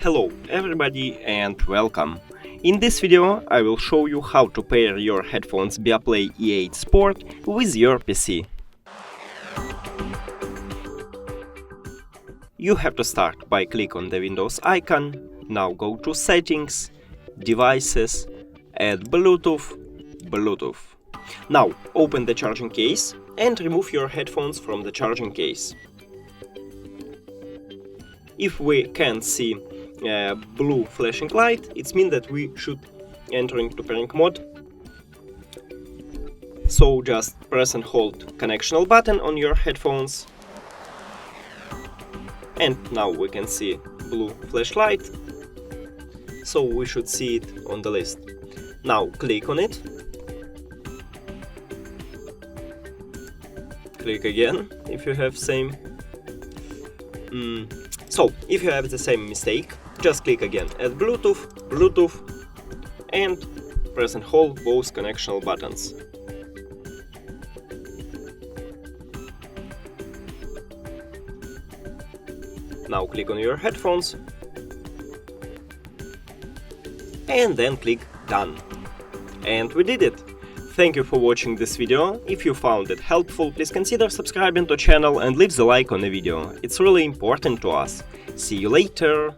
Hello everybody and welcome. In this video I will show you how to pair your headphones Beoplay E8 Sport with your PC. You have to start by click on the Windows icon, now go to Settings, Devices, add Bluetooth. Now open the charging case and remove your headphones from the charging case. If we can see blue flashing light, it means that we should enter into pairing mode. So just press and hold connectional button on your headphones. And now we can see blue flashlight. So we should see it on the list. Now click on it. Click again if you have same. So, if you have the same mistake, just click again at Bluetooth, and press and hold both connectional buttons. Now click on your headphones, and then click Done. And we did it! Thank you for watching this video. If you found it helpful, please consider subscribing to the channel and leave the like on the video. It's really important to us. See you later!